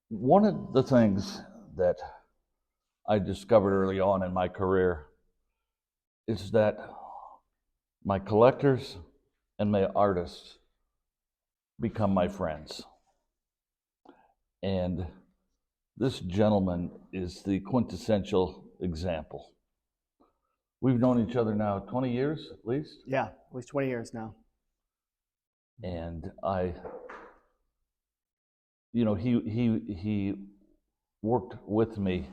One of the things that I discovered early on in my career is that my collectors and my artists become my friends. And this gentleman is the quintessential example. We've known each other now 20 years at least. Yeah, at least 20 years now. And he worked with me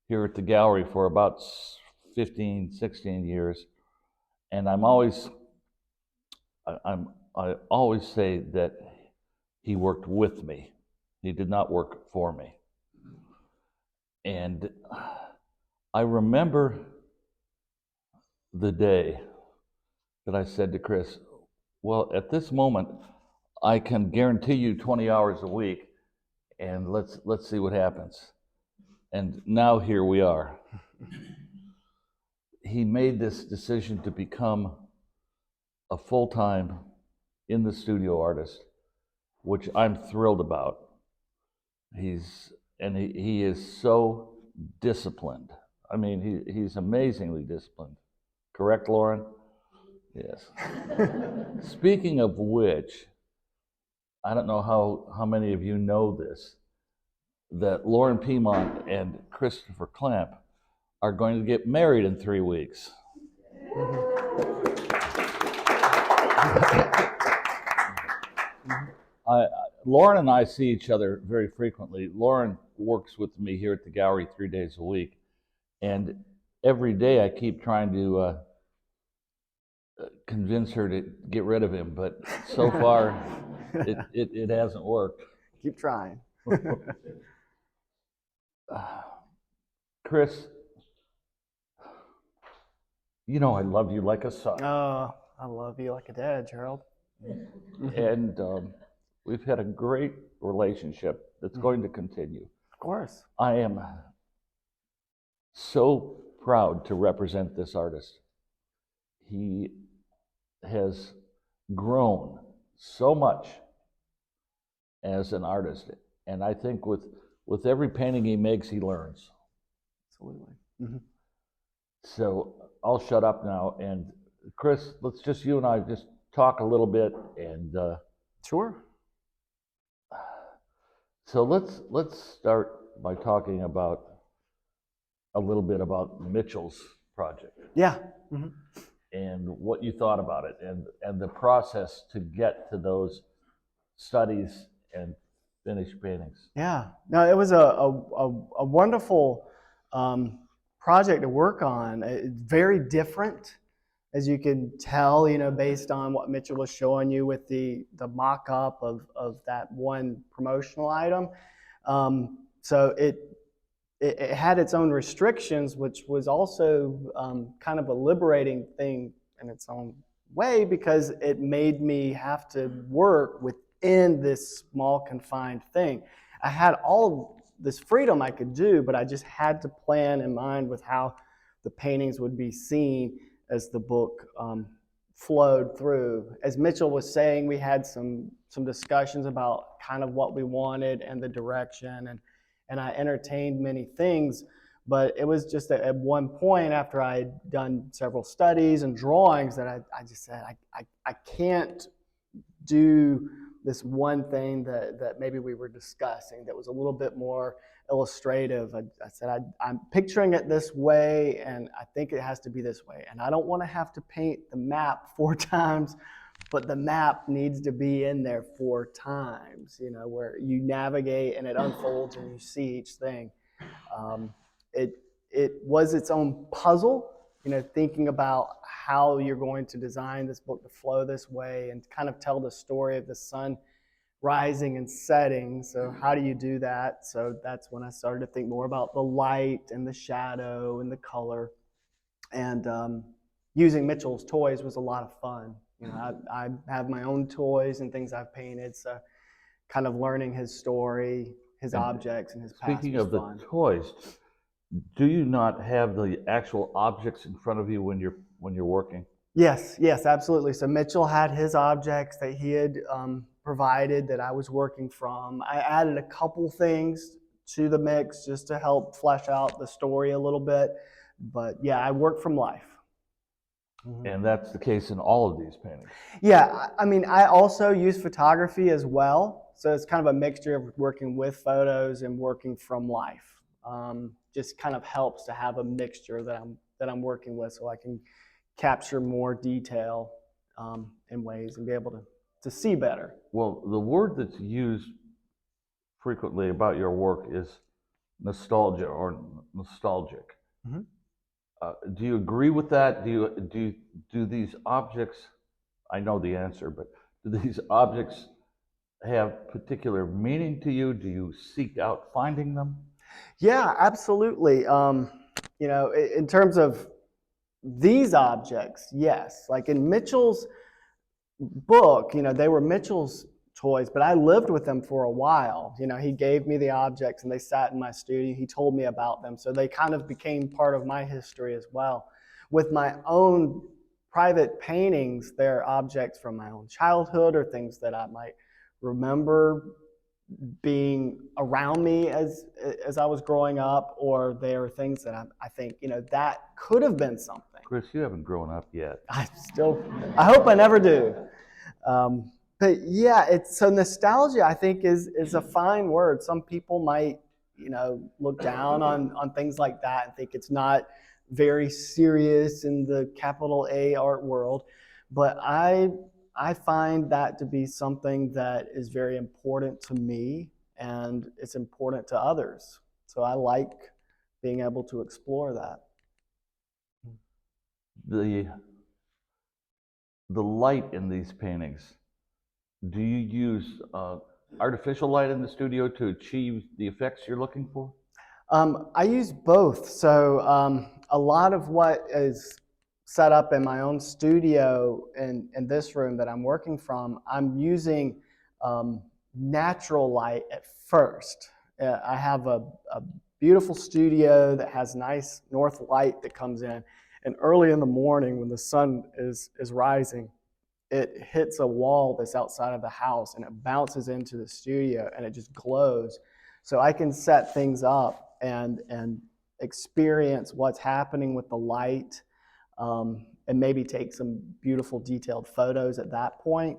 here at the gallery for about 15, 16 years. And I always say that he worked with me. He did not work for me. And I remember the day that I said to Chris, well, at this moment, I can guarantee you 20 hours a week, and let's see what happens. And now here we are. He made this decision to become a full-time in the studio artist, which I'm thrilled about. He is so disciplined. I mean, he's amazingly disciplined. Correct, Lauren? Yes. Speaking of which, I don't know how many of you know this, that Lauren Piemont and Christopher Clamp are going to get married in 3 weeks. Lauren and I see each other very frequently. Lauren works with me here at the gallery 3 days a week, and every day I keep trying to convince her to get rid of him, but so far it hasn't worked. Keep trying. Chris, you know I love you like a son. Oh, I love you like a dad, Gerald. And we've had a great relationship that's going to continue. Of course. I am so proud to represent this artist. He has grown so much as an artist, and I think with every painting he makes, he learns. Absolutely. Mm-hmm. So I'll shut up now, and Chris, let's just you and I just talk a little bit, and Sure. So let's start by talking about a little bit about Mitchell's project. Yeah. Mm-hmm. And what you thought about it, and the process to get to those studies and finished paintings. Yeah. No, it was a wonderful project to work on. It's very different, as you can tell, based on what Mitchell was showing you with the mock-up of that one promotional item. So it had its own restrictions, which was also kind of a liberating thing in its own way, because it made me have to work within this small confined thing. I had all this freedom I could do, but I just had to plan in mind with how the paintings would be seen as the book flowed through. As Mitchell was saying, we had some discussions about kind of what we wanted and the direction, and I entertained many things, but it was just at one point after I had done several studies and drawings that I just said, I can't do this one thing that maybe we were discussing that was a little bit more illustrative. I said, I'm picturing it this way, and I think it has to be this way. And I don't want to have to paint the map 4 times, but the map needs to be in there 4 times, where you navigate and it unfolds and you see each thing. It was its own puzzle, thinking about how you're going to design this book to flow this way and kind of tell the story of the sun rising and setting. So how do you do that? So that's when I started to think more about the light and the shadow and the color. And using Mitchell's toys was a lot of fun. I have my own toys and things I've painted, so kind of learning his story, his objects, and his past. Speaking of the toys, do you not have the actual objects in front of you when you're working? Yes, absolutely. So Mitchell had his objects that he had provided that I was working from. I added a couple things to the mix just to help flesh out the story a little bit. But yeah, I work from life. And that's the case in all of these paintings. Yeah, I mean, I also use photography as well. So it's kind of a mixture of working with photos and working from life. Just kind of helps to have a mixture that I'm working with, so I can capture more detail in ways and be able to see better. Well, the word that's used frequently about your work is nostalgia or nostalgic. Mhm. Do you agree with that? Do these objects? I know the answer, but do these objects have particular meaning to you? Do you seek out finding them? Yeah, absolutely. In terms of these objects, yes. Like in Mitchell's book, they were Mitchell's toys, but I lived with them for a while. He gave me the objects and they sat in my studio. He told me about them. So they kind of became part of my history as well. With my own private paintings, they're objects from my own childhood or things that I might remember being around me as I was growing up, or there are things that I think, that could have been something. Chris, you haven't grown up yet. I hope I never do. But yeah, so nostalgia, I think, is a fine word. Some people might, look down on things like that and think it's not very serious in the capital A art world. But I find that to be something that is very important to me, and it's important to others. So I like being able to explore that. The light in these paintings, do you use artificial light in the studio to achieve the effects you're looking for? I use both. So a lot of what is set up in my own studio in this room that I'm working from, I'm using natural light at first. I have a beautiful studio that has nice north light that comes in. And early in the morning when the sun is rising, it hits a wall that's outside of the house and it bounces into the studio and it just glows. So I can set things up and experience what's happening with the light, and maybe take some beautiful detailed photos at that point.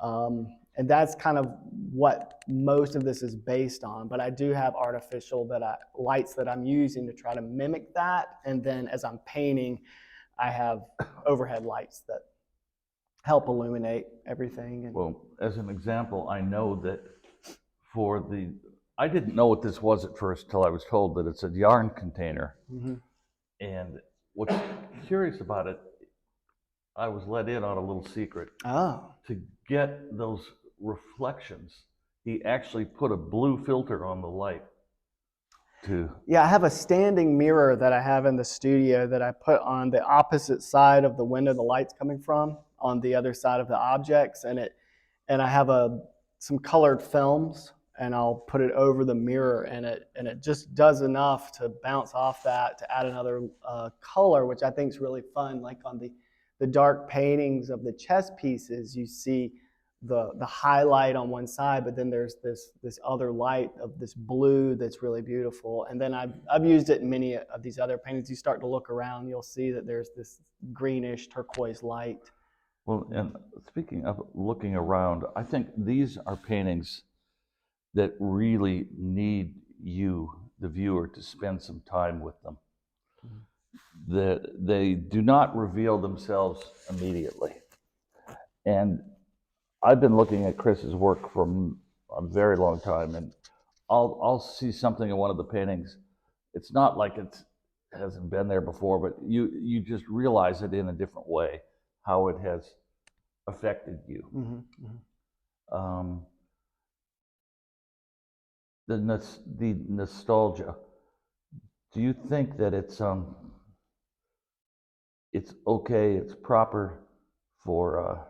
And that's kind of what most of this is based on. But I do have artificial lights that I'm using to try to mimic that. And then as I'm painting, I have overhead lights that help illuminate everything. Well, as an example, I know that I didn't know what this was at first till I was told that it's a yarn container. Mm-hmm. And what's curious about it, I was let in on a little secret. Oh. To get those reflections, he actually put a blue filter on the light. Yeah, I have a standing mirror that I have in the studio that I put on the opposite side of the window the light's coming from, on the other side of the objects, and I have some colored films, and I'll put it over the mirror, and it just does enough to bounce off that to add another color, which I think is really fun. Like on the dark paintings of the chess pieces, you see the highlight on one side, but then there's this other light of this blue that's really beautiful. And then I've used it in many of these other paintings. You start to look around, you'll see that there's this greenish turquoise light. Well, and speaking of looking around, I think these are paintings that really need you, the viewer, to spend some time with them. That they do not reveal themselves immediately. And I've been looking at Chris's work for a very long time, and I'll see something in one of the paintings. It's not like it hasn't been there before, but you just realize it in a different way, how it has affected you. Mm-hmm. The nostalgia. Do you think that it's okay, it's proper for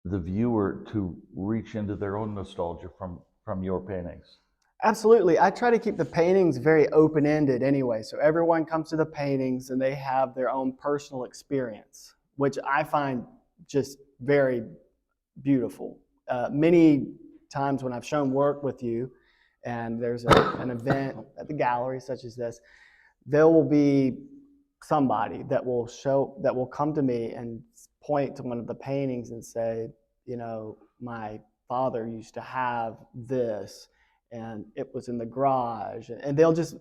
the viewer to reach into their own nostalgia from your paintings? Absolutely. I try to keep the paintings very open-ended anyway. So everyone comes to the paintings and they have their own personal experience, which I find just very beautiful. many times when I've shown work with you, and there's an event at the gallery such as this, there will be somebody that will come to me and point to one of the paintings and say, you know, my father used to have this, and it was in the garage, and they'll just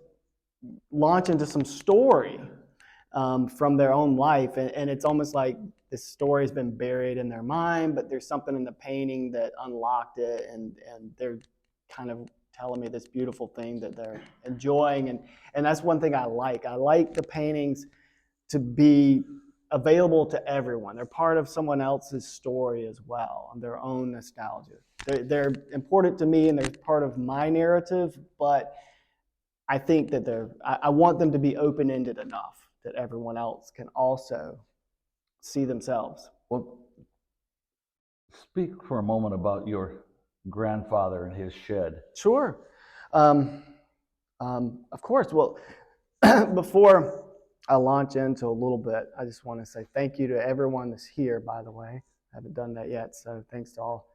launch into some story from their own life, and it's almost like this story has been buried in their mind, but there's something in the painting that unlocked it, and they're kind of telling me this beautiful thing that they're enjoying, and that's one thing I like. I like the paintings to be available to everyone. They're part of someone else's story as well, and their own nostalgia. They're important to me, and they're part of my narrative, but I think that I want them to be open-ended enough that everyone else can also see themselves. Well, speak for a moment about your grandfather and his shed. Sure. Of course. Well, before I launch into a little bit, I just want to say thank you to everyone that's here, by the way. I haven't done that yet, so thanks to all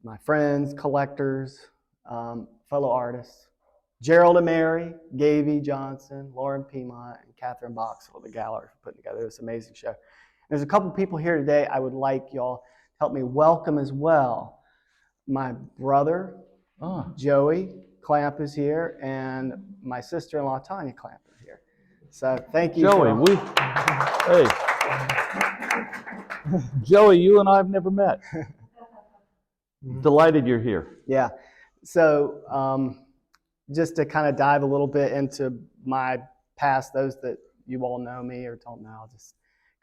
my friends, collectors, fellow artists, Gerald and Mary, Gavy Johnson, Lauren Piedmont, and Catherine Boxell, the gallery, for putting together this amazing show. There's a couple people here today I would like y'all to help me welcome as well. My brother, Joey Clamp, is here, and my sister-in-law, Tanya Clamp, is here. So thank you. Joey, hey. Joey, you and I have never met. Delighted you're here. Yeah. So just to kind of dive a little bit into my past, those that you all know me or don't know, I'll just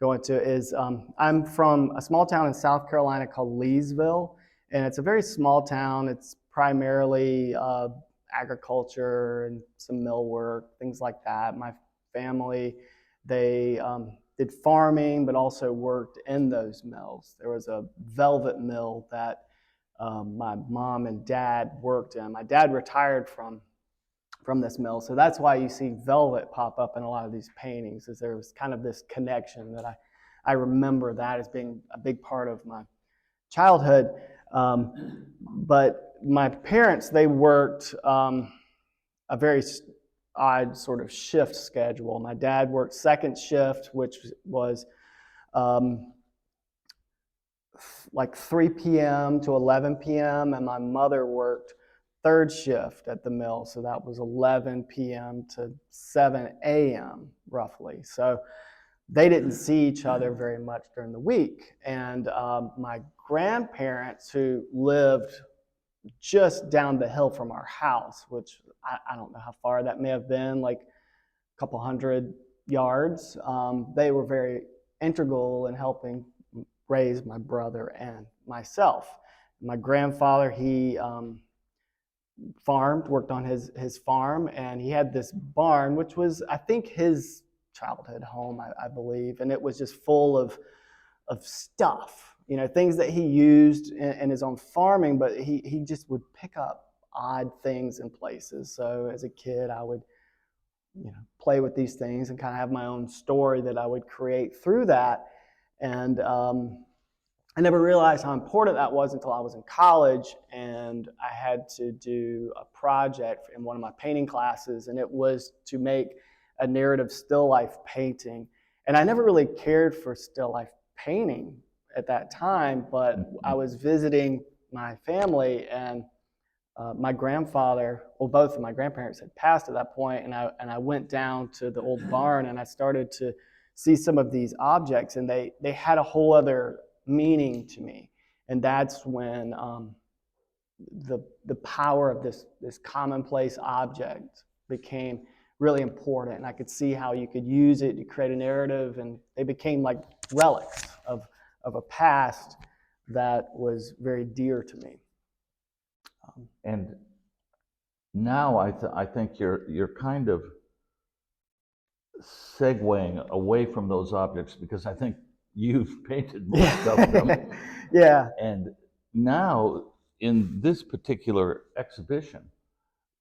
go into is I'm from a small town in South Carolina called Leesville, and it's a very small town. It's primarily agriculture and some mill work, things like that. My family, they did farming, but also worked in those mills. There was a velvet mill that my mom and dad worked in. My dad retired from this mill, so that's why you see velvet pop up in a lot of these paintings, is there was kind of this connection that I remember that as being a big part of my childhood. But my parents, they worked a very odd sort of shift schedule. My dad worked second shift, which was like 3 p.m. to 11 p.m., and my mother worked third shift at the mill, so that was 11 p.m. to 7 a.m. roughly. So they didn't see each other very much during the week. And my grandparents, who lived just down the hill from our house, which I don't know how far that may have been, like a couple hundred yards, they were very integral in helping raise my brother and myself. My grandfather, he farmed, worked on his farm, and he had this barn, which was, I think, his childhood home, I believe, and it was just full of stuff, you know, things that he used in his own farming, but he just would pick up odd things in places. So as a kid, I would, you know, play with these things and kind of have my own story that I would create through that. And I never realized how important that was until I was in college, and I had to do a project in one of my painting classes, and it was to make a narrative still life painting. And I never really cared for still life painting at that time, but I was visiting my family, and my grandfather, well, both of my grandparents had passed at that point, and I went down to the old barn, and I started to see some of these objects, and they had a whole other meaning to me. And that's when the power of this commonplace object became really important, and I could see how you could use it to create a narrative, and they became like relics of a past that was very dear to me. And now I think you're kind of segueing away from those objects, because I think you've painted most of them. Yeah. And now in this particular exhibition,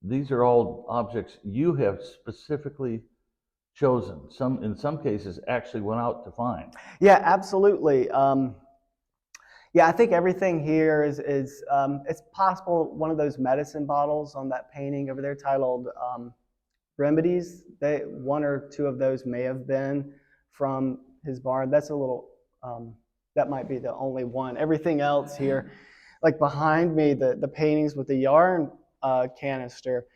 these are all objects you have specifically chosen. In some cases, actually went out to find. Yeah, absolutely. Yeah, I think everything here is it's possible one of those medicine bottles on that painting over there titled Remedies. One or two of those may have been from his barn. That's a little that might be the only one. Everything else here, like behind me, the paintings with the yarn canister.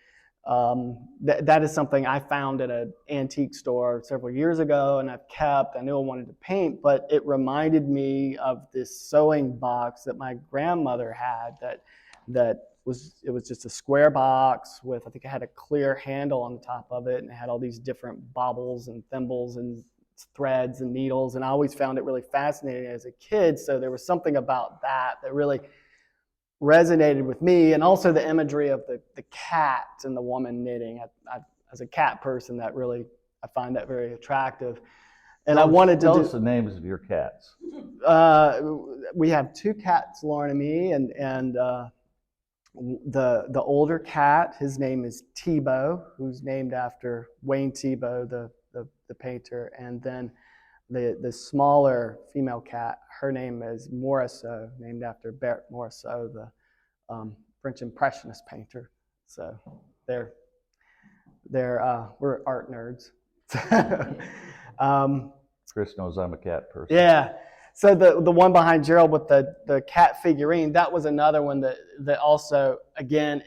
That is something I found at an antique store several years ago, and I've kept. I knew I wanted to paint, but it reminded me of this sewing box that my grandmother had. It was just a square box with, I think it had a clear handle on the top of it, and it had all these different baubles and thimbles and threads and needles, and I always found it really fascinating as a kid. So there was something about that really resonated with me, and also the imagery of the cat and the woman knitting. As a cat person, that really, I find that very attractive. And I wanted to tell us the names of your cats. We have two cats, Lauren and me, and the older cat, his name is Tebow, who's named after Wayne Thiebaud, the painter, and then the smaller female cat, her name is Morisot, named after Bert Morisot, the French Impressionist painter. So we're art nerds. Chris knows I'm a cat person. Yeah. So the one behind Gerald with the cat figurine, that was another one that also, again,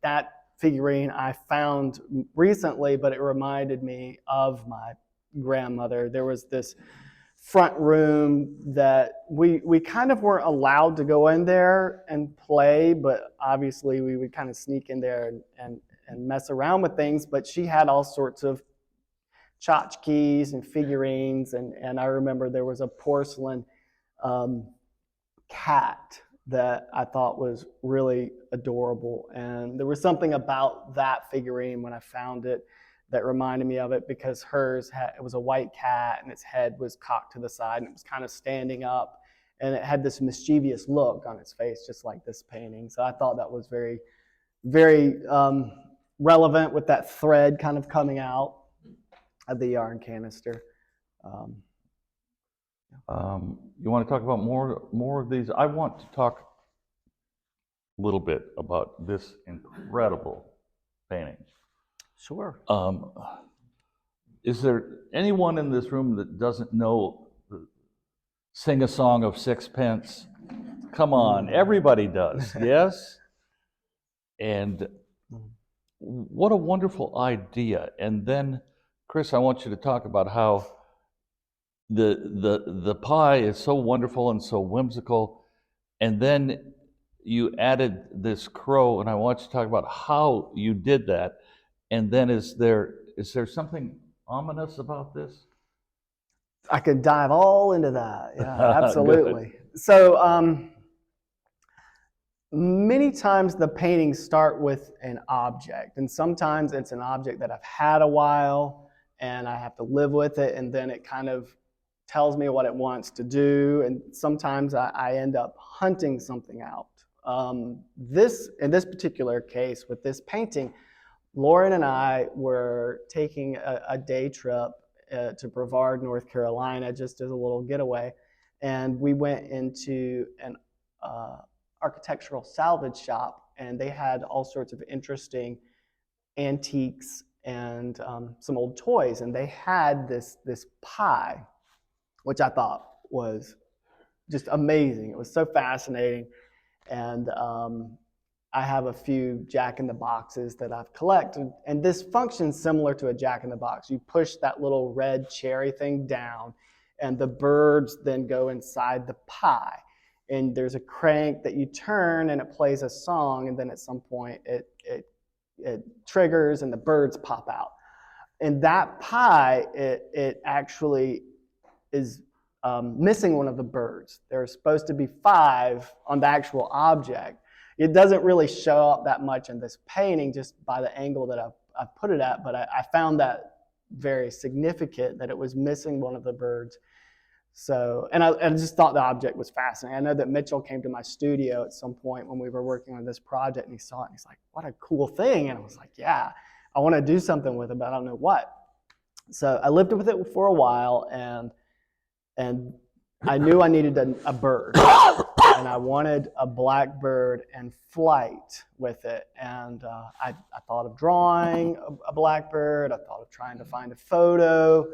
that figurine I found recently, but it reminded me of my grandmother. There was this front room that we kind of weren't allowed to go in there and play, but obviously we would kind of sneak in there and mess around with things. But she had all sorts of tchotchkes and figurines, and I remember there was a porcelain cat that I thought was really adorable, and there was something about that figurine when I found it that reminded me of it, because it was a white cat and its head was cocked to the side and it was kind of standing up, and it had this mischievous look on its face, just like this painting. So I thought that was very, very relevant with that thread kind of coming out of the yarn canister. You want to talk about more of these? I want to talk a little bit about this incredible painting. Sure. Is there anyone in this room that doesn't know Sing a Song of Sixpence? Come on, everybody does, yes? And what a wonderful idea. And then, Chris, I want you to talk about how the pie is so wonderful and so whimsical, and then you added this crow, and I want you to talk about how you did that. And then is there something ominous about this? I could dive all into that. Yeah, absolutely. So many times the paintings start with an object, and sometimes it's an object that I've had a while and I have to live with it, and then it kind of tells me what it wants to do, and sometimes I end up hunting something out. In this particular case with this painting, Lauren and I were taking a day trip to Brevard, North Carolina, just as a little getaway, and we went into an architectural salvage shop, and they had all sorts of interesting antiques and some old toys, and they had this pie, which I thought was just amazing. It was so fascinating, and I have a few Jack-in-the-Boxes that I've collected, and this functions similar to a Jack-in-the-Box. You push that little red cherry thing down, and the birds then go inside the pie. And there's a crank that you turn, and it plays a song, and then at some point it triggers, and the birds pop out. And that pie, it actually is missing one of the birds. There's supposed to be 5 on the actual object. It doesn't really show up that much in this painting just by the angle that I've put it at, but I found that very significant, that it was missing one of the birds. So, and I just thought the object was fascinating. I know that Mitchell came to my studio at some point when we were working on this project, and he saw it, and he's like, what a cool thing. And I was like, yeah, I want to do something with it, but I don't know what. So I lived with it for a while, and I knew I needed a bird. and I wanted a blackbird in flight with it. And I thought of drawing a blackbird. I thought of trying to find a photo,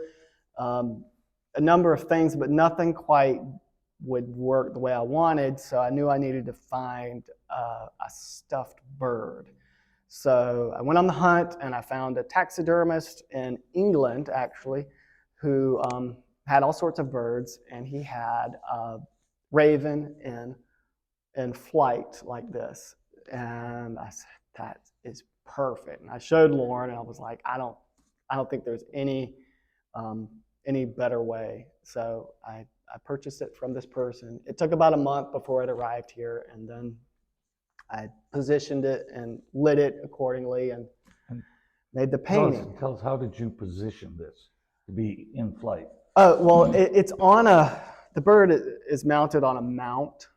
a number of things, but nothing quite would work the way I wanted. So I knew I needed to find a stuffed bird. So I went on the hunt, and I found a taxidermist in England, actually, who had all sorts of birds, and he had a raven in flight like this. And I said, that is perfect. And I showed Lauren, and I was like, I don't think there's any better way. So I purchased it from this person. It took about a month before it arrived here, and then I positioned it and lit it accordingly and made the painting. Tell us, how did you position this to be in flight? Well, it's on the bird is mounted on a mount.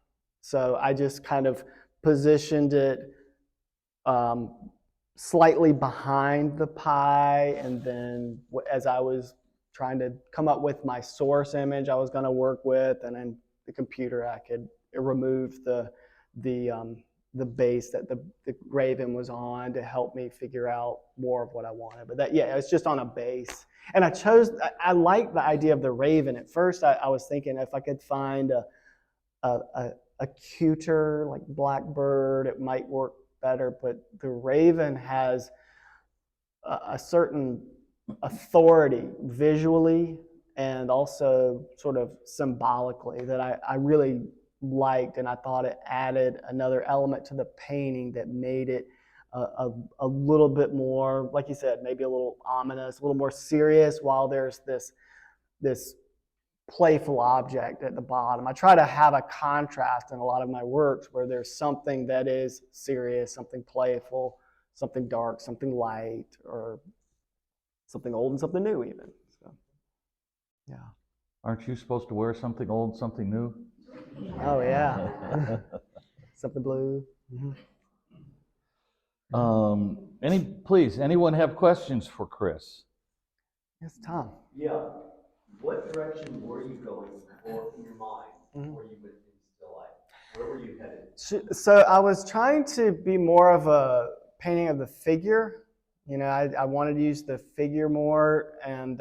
So I just kind of positioned it slightly behind the pie, and then as I was trying to come up with my source image I was going to work with, and then the computer, I could remove the base that the raven was on to help me figure out more of what I wanted. But it's just on a base. And I like the idea of the raven. At first I was thinking if I could find a cuter, like blackbird, it might work better. But the raven has a certain authority visually and also sort of symbolically that I really liked, and I thought it added another element to the painting that made it a little bit more, like you said, maybe a little ominous, a little more serious, while there's this playful object at the bottom. I try to have a contrast in a lot of my works where there's something that is serious, something playful, something dark, something light, or something old and something new even. So, yeah. Aren't you supposed to wear something old, something new? Oh yeah. Something blue. Please, anyone have questions for Chris? Yes, Tom. Yeah. What direction were you going for in your mind before you went into still life? Where were you headed? So I was trying to be more of a painting of the figure. You know, I wanted to use the figure more, and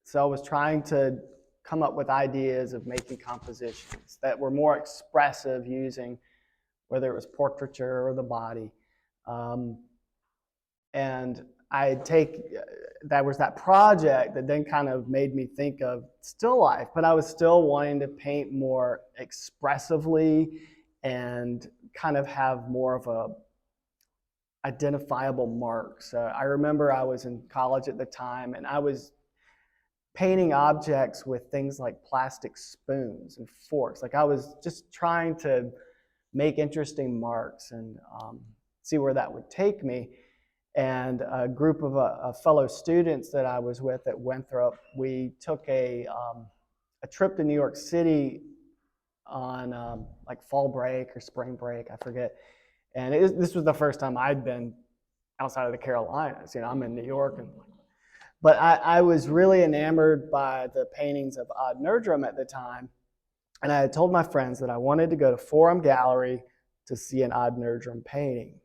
so I was trying to come up with ideas of making compositions that were more expressive, using whether it was portraiture or the body. And that was that project that then kind of made me think of still life, but I was still wanting to paint more expressively and kind of have more of a identifiable mark. So I remember I was in college at the time, and I was painting objects with things like plastic spoons and forks. Like I was just trying to make interesting marks and see where that would take me. And a group of fellow students that I was with at Winthrop, we took a trip to New York City on like fall break or spring break, I forget. And this was the first time I'd been outside of the Carolinas. You know, I'm in New York, but I was really enamored by the paintings of Odd Nerdrum at the time. And I had told my friends that I wanted to go to Forum Gallery to see an Odd Nerdrum painting.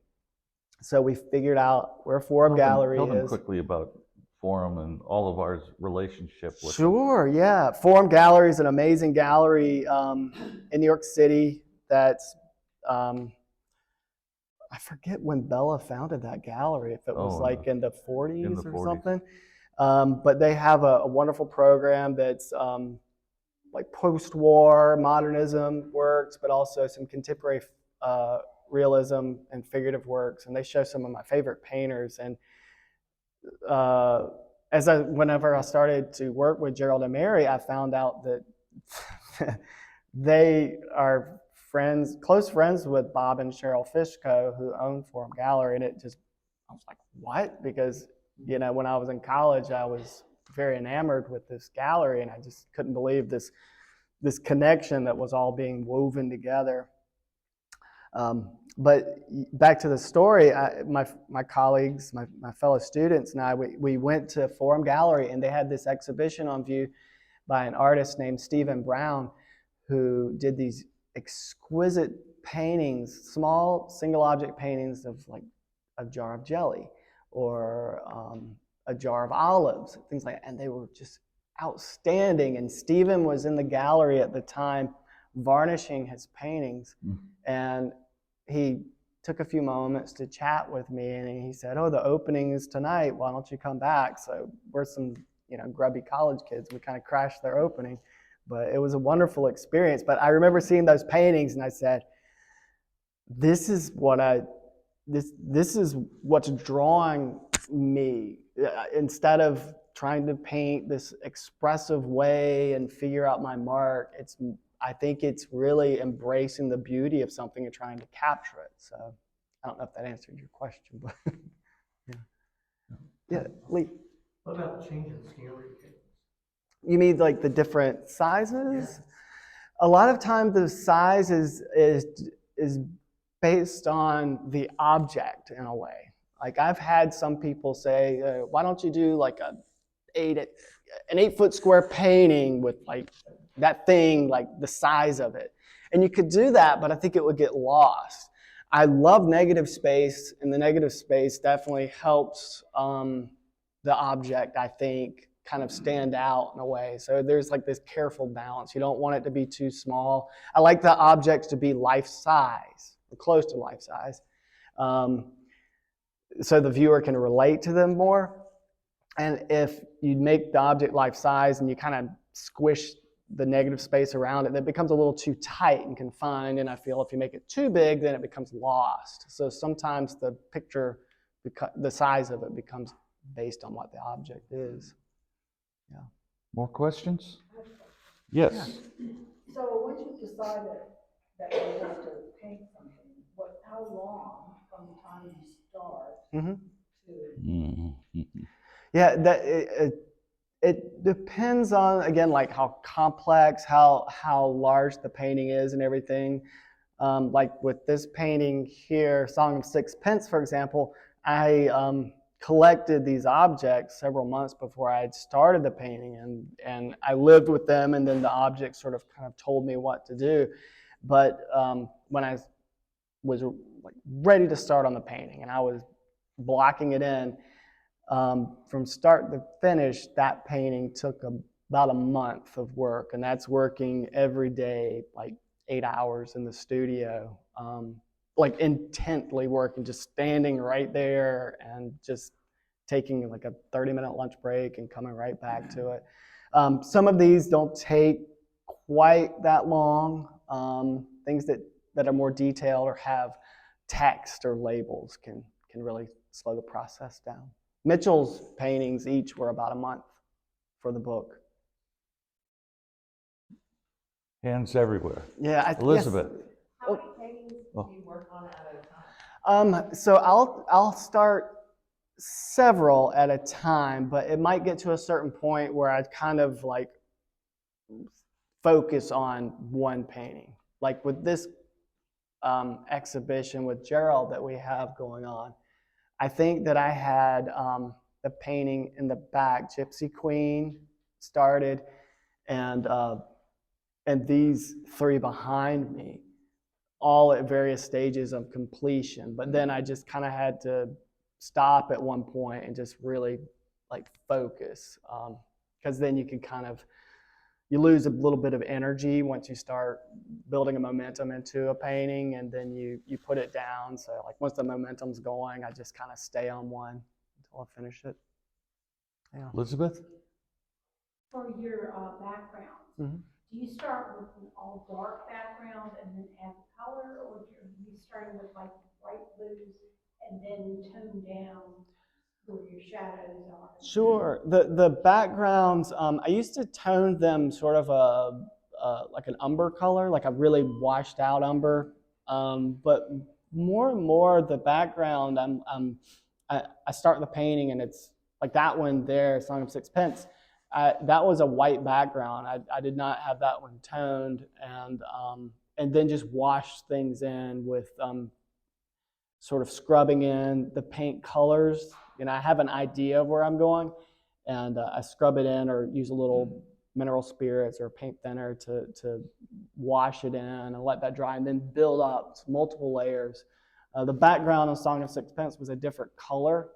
So we figured out where Forum Gallery is. Tell them quickly about Forum and all of our relationship with Sure, yeah. Forum Gallery is an amazing gallery in New York City that's, I forget when Bella founded that gallery, if it was in the 40s or 40s. Something. But they have a wonderful program that's like post-war modernism works, but also some contemporary realism and figurative works. And they show some of my favorite painters. And whenever I started to work with Gerald and Mary, I found out that they are close friends with Bob and Cheryl Fishko, who own Forum Gallery. And I was like, what? Because, you know, when I was in college, I was very enamored with this gallery, and I just couldn't believe this connection that was all being woven together. But back to the story, my colleagues, my fellow students and I, we went to Forum Gallery, and they had this exhibition on view by an artist named Stephen Brown, who did these exquisite paintings, small single object paintings of like a jar of jelly or a jar of olives, things like that. And they were just outstanding. And Stephen was in the gallery at the time varnishing his paintings. And he took a few moments to chat with me, and he said, "Oh, the opening is tonight. Why don't you come back?" So we're some, grubby college kids. We kind of crashed their opening, but it was a wonderful experience. But I remember seeing those paintings, and I said, "This is this is what's drawing me." Instead of trying to paint this expressive way and figure out my mark, I think it's really embracing the beauty of something and trying to capture it. So I don't know if that answered your question, but yeah, Lee. What about changing scale of your paintings? You mean like the different sizes? A lot of times the size is based on the object in a way. Like I've had some people say, "Why don't you do like an 8-foot square painting with like that thing, like the size of it?" And you could do that, but I think it would get lost. I love negative space, and the negative space definitely helps the object, I think, kind of stand out in a way. So there's like this careful balance. You don't want it to be too small. I like the objects to be life size, or close to life size, so the viewer can relate to them more. And if you make the object life size and you kind of squish the negative space around it, it becomes a little too tight and confined. And I feel if you make it too big, then it becomes lost. So sometimes the picture, the size of it becomes based on what the object is. Yeah. More questions? Yes. So once you decided that you want to paint something, how long from the time you start to? Yeah, it depends on, again, like how complex, how large the painting is and everything. Like with this painting here, Song of Sixpence, for example, I collected these objects several months before I had started the painting, and I lived with them, and then the objects sort of kind of told me what to do. But when I was like ready to start on the painting and I was blocking it in, from start to finish, that painting took about a month of work, and that's working every day, like 8 hours in the studio, like intently working, just standing right there and just taking like a 30-minute lunch break and coming right back to it. Some of these don't take quite that long. Things that are more detailed or have text or labels can really slow the process down. Mitchell's paintings each were about a month for the book. Hands everywhere. Yeah, Elizabeth. Yes. How many paintings do you work on at a time? So I'll start several at a time, but it might get to a certain point where I kind of like focus on one painting. Like with this exhibition with Gerald that we have going on, I think that I had the painting in the back, Gypsy Queen, started, and these three behind me, all at various stages of completion. But then I just kind of had to stop at one point and just really like focus, because then you can you lose a little bit of energy once you start building a momentum into a painting, and then you put it down. So like once the momentum's going, I just kind of stay on one until I finish it. Yeah. Elizabeth? For your backgrounds, do you start with an all dark background and then add color, or are you starting with like bright blues and then tone down where your shadows are? Sure. The backgrounds, I used to tone them sort of like an umber color, like a really washed out umber. But more and more the background, I start the painting and it's like that one there, Song of Sixpence. That was a white background. I did not have that one toned, and then just wash things in with sort of scrubbing in the paint colors. I have an idea of where I'm going, and I scrub it in or use a little mineral spirits or paint thinner to wash it in and let that dry and then build up multiple layers. The background on Song of Sixpence was a different color.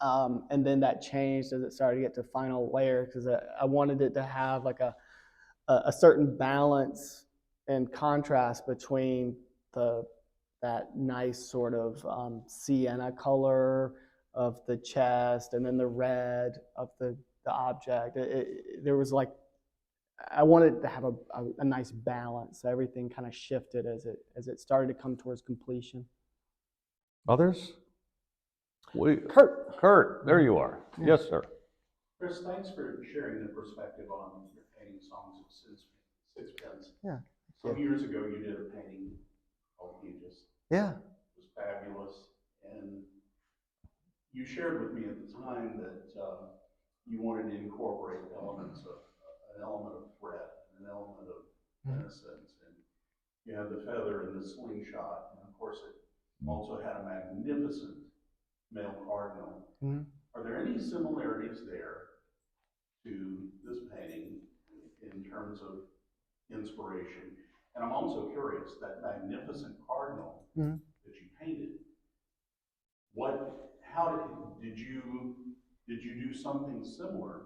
And then that changed as it started to get to final layer because I wanted it to have like a certain balance and contrast between that nice sort of sienna color of the chest and then the red of the object. There was like, I wanted to have a nice balance. So everything kind of shifted as it started to come towards completion. Others? Kurt. Kurt, there you are. Yeah. Yes, sir. Chris, thanks for sharing the perspective on your painting Songs of Sixpence. Yeah. Some years ago, you did a painting called Aegis. Yeah. It was fabulous. And you shared with me at the time that you wanted to incorporate elements of an element of threat, an element of innocence. And you had the feather and the slingshot. And of course, it also had a magnificent male cardinal. Mm-hmm. Are there any similarities there to this painting in terms of inspiration? And I'm also curious, that magnificent cardinal that you painted, did you do something similar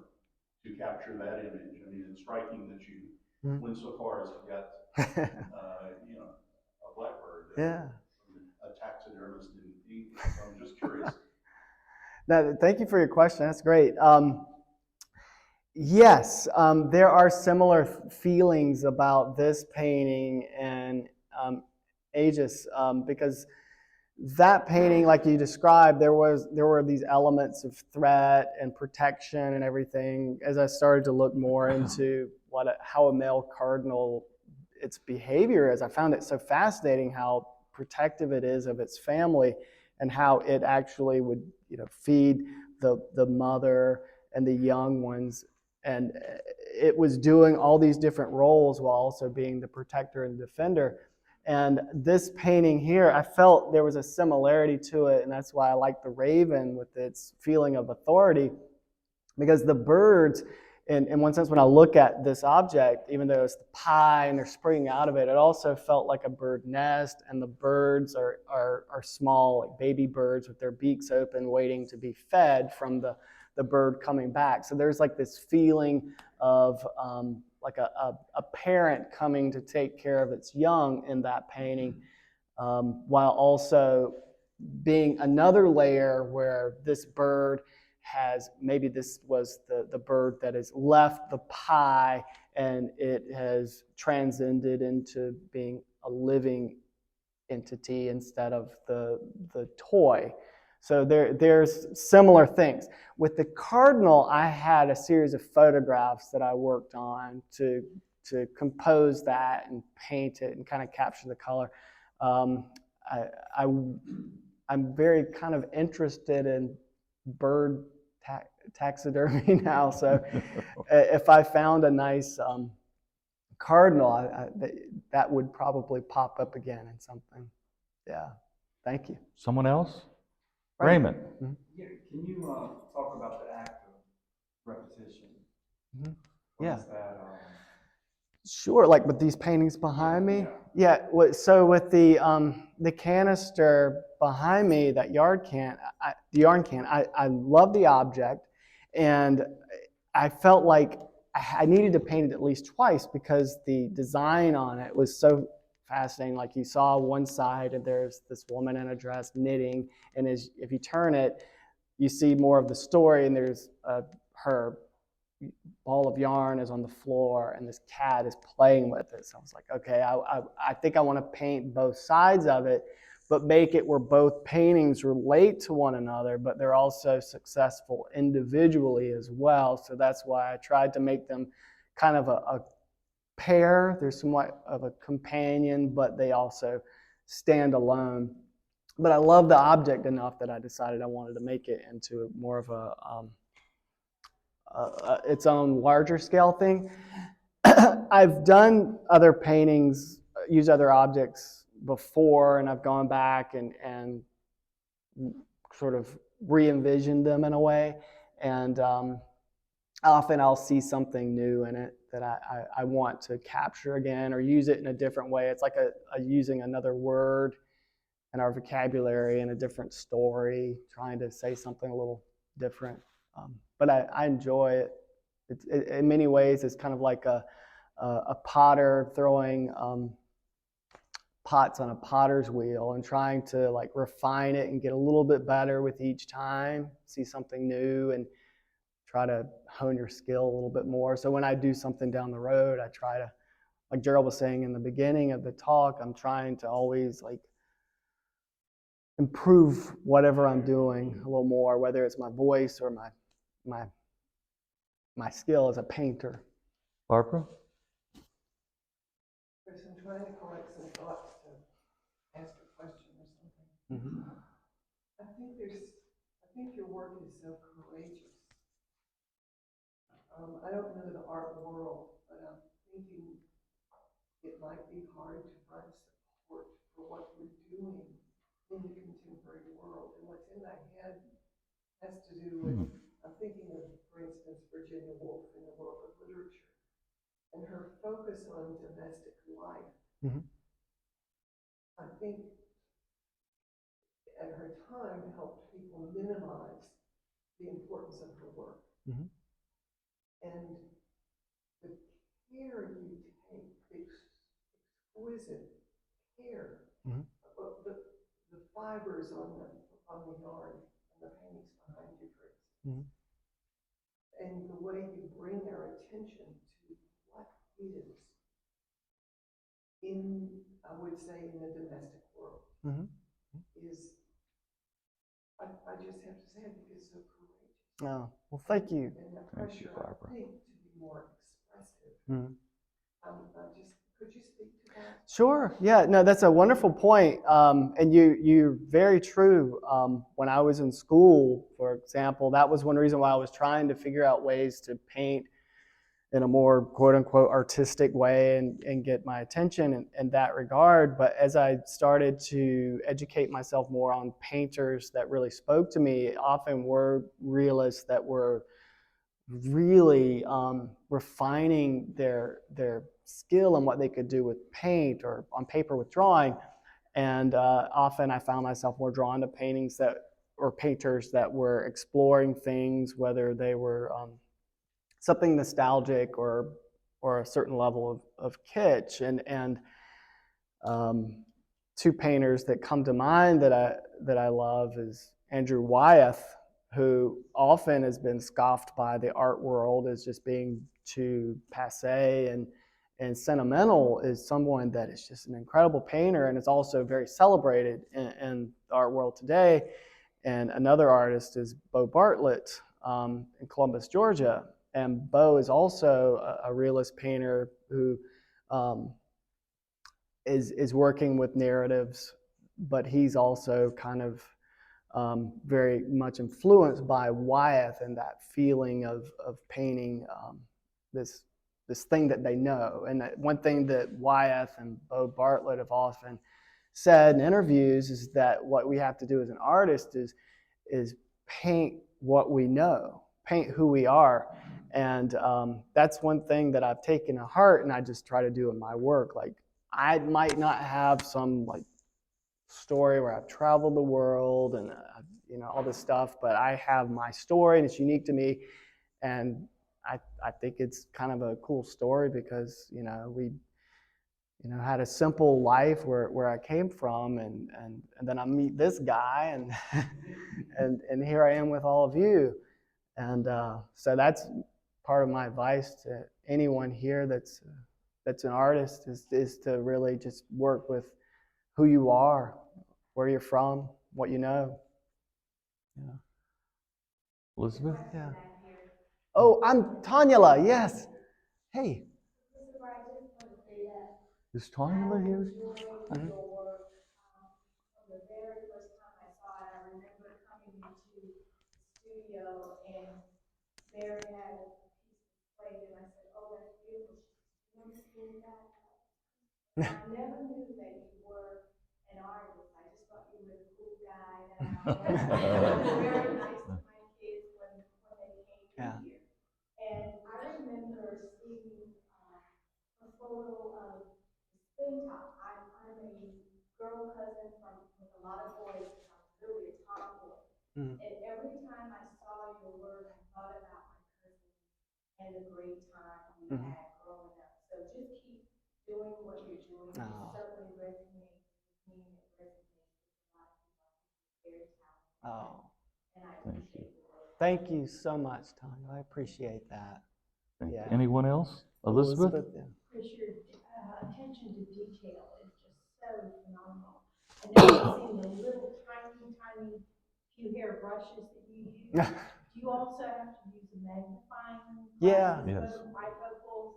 to capture that image? I mean, it's striking that you went so far as to get a blackbird. Yeah. A taxidermist in England. So I'm just curious. Now, thank you for your question. That's great. Yes, there are similar feelings about this painting and Aegis because that painting, like you described, there were these elements of threat and protection and everything. As I started to look more into how a male cardinal, its behavior is, I found it so fascinating how protective it is of its family and how it actually would feed the mother and the young ones, and it was doing all these different roles while also being the protector and defender. And this painting here, I felt there was a similarity to it, and that's why I like the raven with its feeling of authority, because the birds, in one sense, when I look at this object, even though it's the pie and they're springing out of it, it also felt like a bird nest, and the birds are small, like baby birds with their beaks open, waiting to be fed from the bird coming back. So there's like this feeling of like a parent coming to take care of its young in that painting, while also being another layer where this bird has, maybe this was the bird that has left the pie and it has transcended into being a living entity instead of the toy. So there's similar things. With the cardinal, I had a series of photographs that I worked on to compose that and paint it and kind of capture the color. I'm very kind of interested in bird taxidermy now, so if I found a nice cardinal, that would probably pop up again in something. Yeah, thank you. Someone else? Right. Raymond. Mm-hmm. Yeah, can you talk about the act of repetition? Mm-hmm. What Yeah. is that? Sure, like with these paintings behind me? Yeah, so with the canister behind me, that yarn can, I love the object, and I felt like I needed to paint it at least twice because the design on it was so fascinating. Like you saw one side and there's this woman in a dress knitting, and if you turn it, you see more of the story, and there's her ball of yarn is on the floor and this cat is playing with it. So I was like, okay, I think I want to paint both sides of it, but make it where both paintings relate to one another, but they're also successful individually as well. So that's why I tried to make them kind of a pair. There's somewhat of a companion, but they also stand alone. But I love the object enough that I decided I wanted to make it into more of its own larger scale thing. I've done other paintings, used other objects before, and I've gone back and sort of re-envisioned them in a way. And often I'll see something new in it that I want to capture again or use it in a different way. It's like using another word in our vocabulary in a different story, trying to say something a little different. But I enjoy it. In many ways, it's kind of like a potter throwing pots on a potter's wheel and trying to like refine it and get a little bit better with each time, see something new and try to hone your skill a little bit more. So when I do something down the road, I try to, like Gerald was saying in the beginning of the talk, I'm trying to always like improve whatever I'm doing a little more, whether it's my voice or my skill as a painter. Barbara? Chris, I'm trying to collect some thoughts to ask a question or something. Mm-hmm. I think your work is so courageous. I don't know the art world, but I'm thinking it might be hard to find support for what you're doing in the contemporary world. And what's in my head has to do with, I'm thinking of, for instance, Virginia Woolf in the world of literature and her focus on domestic life. Mm-hmm. I think at her time helped people minimize the importance of her work. Mm-hmm. And the care you take, the exquisite care, Mm-hmm. of the fibers on the yarn and the paintings behind you, for instance, Mm-hmm. and the way you bring our attention to what is in, I would say, in the domestic world, Mm-hmm. is, I just have to say, I think it's so courageous. Oh, well, thank you. And the Thank you, pressure, Barbara. I think, to be more expressive. Mm-hmm. Could you speak to that? Sure. Yeah. No, that's a wonderful point. And you're very true. When I was in school, for example, that was one reason why I was trying to figure out ways to paint in a more quote unquote artistic way and get my attention in that regard. But as I started to educate myself more on painters that really spoke to me, often were realists that were really refining their skill and what they could do with paint or on paper with drawing. And often I found myself more drawn to paintings or painters that were exploring things, whether they were something nostalgic or a certain level of kitsch. And two painters that come to mind that I love is Andrew Wyeth, who often has been scoffed by the art world as just being too passé and sentimental, is someone that is just an incredible painter and is also very celebrated in the art world today. And another artist is Bo Bartlett in Columbus, Georgia. And Bo is also a realist painter who is working with narratives, but he's also kind of very much influenced by Wyeth and that feeling of painting this thing that they know. And that one thing that Wyeth and Bo Bartlett have often said in interviews is that what we have to do as an artist is paint what we know, paint who we are. And that's one thing that I've taken to heart, and I just try to do in my work. Like, I might not have some like story where I've traveled the world and all this stuff, but I have my story and it's unique to me, and I think it's kind of a cool story because we had a simple life where I came from, and then I meet this guy and and here I am with all of you, and so that's part of my advice to anyone here that's an artist is to really just work with who you are, where you're from, what you know. Yeah. Elizabeth? Yeah. Oh, I'm Tanyala, yes. Hey. Is Tanya here? From the very first time I saw it, I remember coming into the studio and Mary had a piece of plate and I said, "Oh, that's beautiful." She said, "You want to see that?" I never knew that you were an artist. I just thought you were a cool guy. It was very nice to my kids when they came in here. And I remember seeing photo of spin top. I'm a girl cousin with a lot of boys, and I was really a tomboy. Mm. And every time I saw your work, I thought about my cousin and the great time we Mhm. had growing up. So just keep doing what you're doing. It Oh. certainly resonates with me, and it resonates with a lot of people. You're very talented, Oh, and I Thank appreciate your work. thank you so much, Tanya. I appreciate that. Thank you. Yeah. Anyone else? Elizabeth? Yeah. Chris, your attention to detail is just so phenomenal. I know I've seen the little tiny few hair brushes that you use. Do you also have to use a magnifying Yeah. glass Yes. for the bifocals?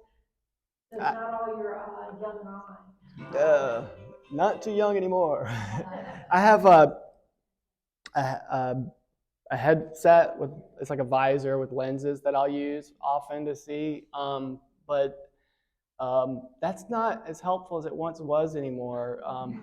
So it's not all your young mind. Not too young anymore. I have a headset with, it's like a visor with lenses that I'll use often to see, but that's not as helpful as it once was anymore. It comes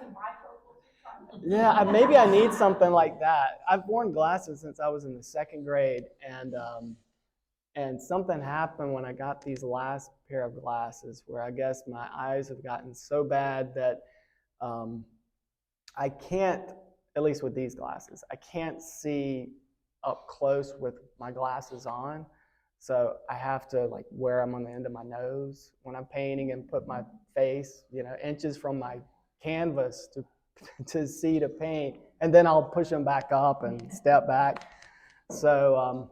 in bifocals or something. Yeah, maybe I need something like that. I've worn glasses since I was in the second grade, and something happened when I got these last pair of glasses where I guess my eyes have gotten so bad that I can't, at least with these glasses, I can't see up close with my glasses on. So I have to like wear them on the end of my nose when I'm painting and put my face, inches from my canvas to see to paint. And then I'll push them back up and step back. So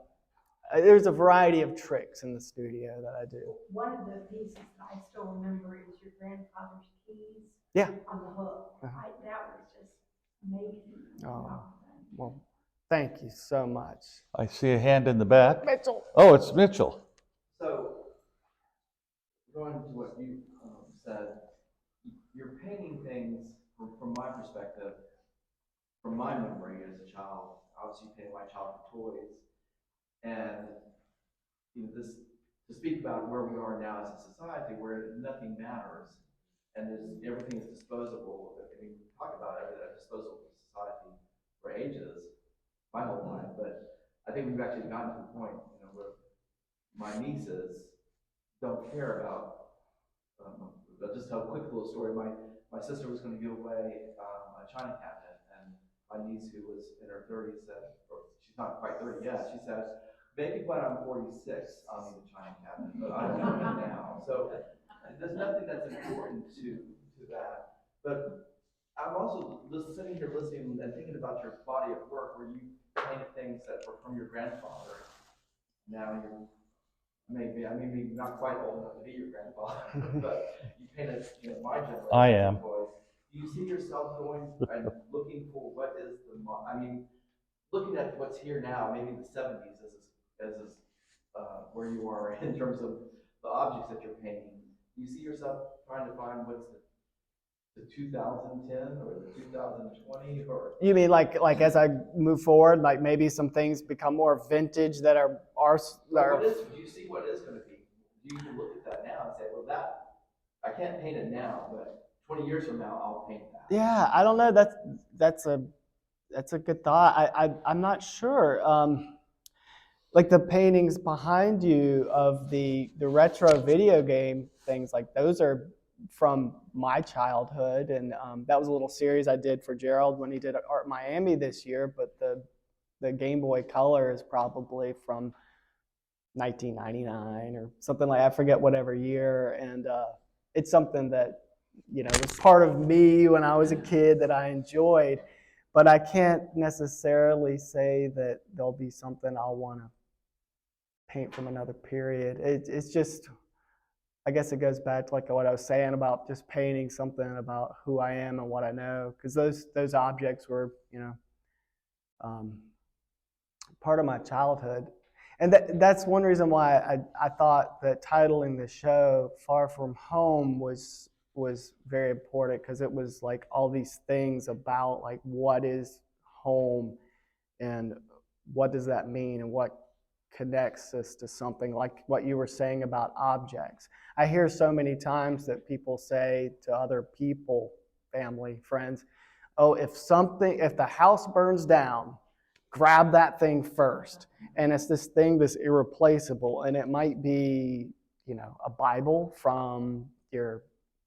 there's a variety of tricks in the studio that I do. One of the pieces that I still remember is your grandfather's keys. Yeah. On the hook. Uh-huh. That was just amazing. Oh, well, thank you so much. I see a hand in the back. Mitchell. Oh, it's Mitchell. So, going to what you said, you're painting things from my perspective, from my memory as a child. Obviously, painting my childhood toys, and this to speak about where we are now as a society, where nothing matters, and everything is disposable. I mean, talk about a disposable society for ages, my whole life, but I think we've actually gotten to the point, where my nieces don't care about. I'll just tell a quick little story. My sister was going to give away a china cabinet, and my niece, who was in her 30s, said, or she's not quite 30 yet, she said, maybe when I'm 46, I'll need a china cabinet, but I don't need it now. So there's nothing that's important to that. But I'm also just sitting here listening and thinking about your body of work where you painted things that were from your grandfather. Now you're maybe not quite old enough to be your grandfather, but you painted my generation. I am. Toys. Do you see yourself going and looking for what is looking at what's here now, maybe the 70s as where you are in terms of the objects that you're painting? Do you see yourself trying to find what's the 2010 or the 2020 or? You mean like as I move forward, like maybe some things become more vintage that are Do you see what is going to be? Do you even look at that now and say, well, that I can't paint it now, but 20 years from now I'll paint that? Yeah, I don't know. That's a good thought. I'm not sure. Like the paintings behind you of the retro video game things, like those are from my childhood, and that was a little series I did for Gerald when he did Art Miami this year. But the Game Boy Color is probably from 1999 or something like that. I forget whatever year, and it's something that was part of me when I was a kid that I enjoyed. But I can't necessarily say that there'll be something I'll want to paint from another period. It's just, I guess it goes back to like what I was saying about just painting something about who I am and what I know, because those objects were, part of my childhood. And that's one reason why I thought that titling the show Far From Home was very important, because it was like all these things about like what is home and what does that mean and what connects us to something, like what you were saying about objects. I hear so many times that people say to other people, family, friends, oh, if the house burns down, grab that thing first. And it's this thing that's irreplaceable, and it might be a Bible from your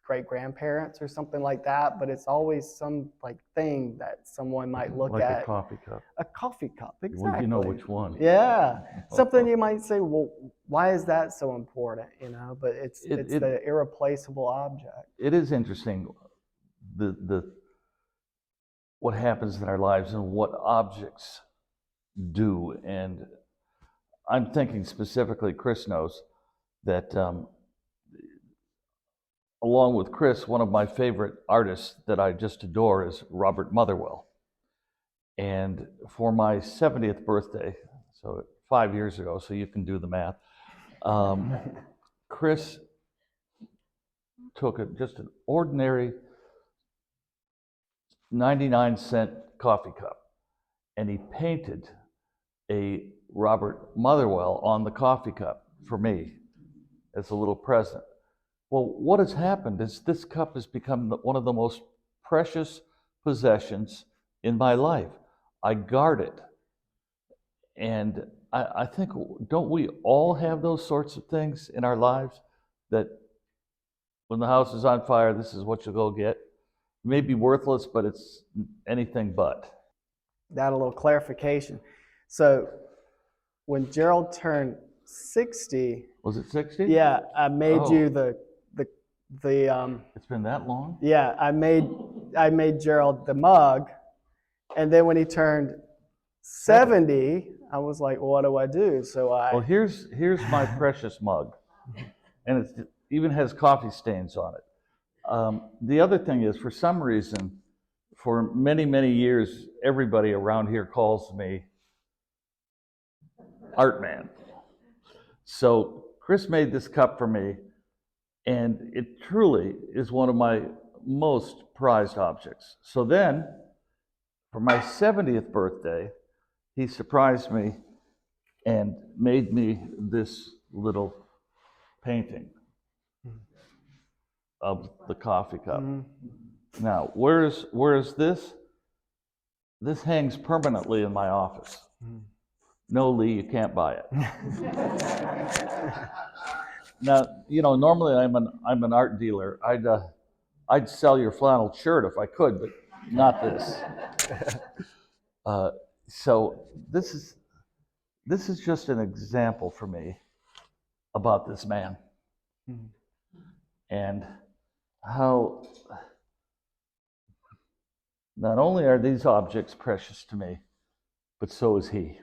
great grandparents or something like that, but it's always some like thing that someone might look Like at. a coffee cup. A coffee cup, Well, exactly. you know which one. Yeah, something you might say, well, why is that so important? But it's the irreplaceable object. It is interesting, what happens in our lives and what objects do. And I'm thinking specifically, Chris knows that along with Chris, one of my favorite artists that I just adore is Robert Motherwell. And for my 70th birthday, so 5 years ago, so you can do the math, Chris took just an ordinary 99-cent coffee cup, and he painted a Robert Motherwell on the coffee cup for me as a little present. Well, what has happened is this cup has become one of the most precious possessions in my life. I guard it. And I think, don't we all have those sorts of things in our lives that when the house is on fire, this is what you'll go get? It may be worthless, but it's anything but. That a little clarification. So when Gerald turned 60, Was it 60? yeah, I made Oh. you the It's been that long? yeah, I made Gerald the mug, and then when he turned 70, I was like, well, what do I do? So Well, here's my precious mug, and it even has coffee stains on it. The other thing is, for some reason, for many, many years, everybody around here calls me Art Man. So Chris made this cup for me, and it truly is one of my most prized objects. So then, for my 70th birthday, he surprised me and made me this little painting of the coffee cup. Now, where's this? This hangs permanently in my office. No, Lee, you can't buy it. Now, normally I'm an art dealer. I'd sell your flannel shirt if I could, but not this. So this is just an example for me about this man and how not only are these objects precious to me, but so is he.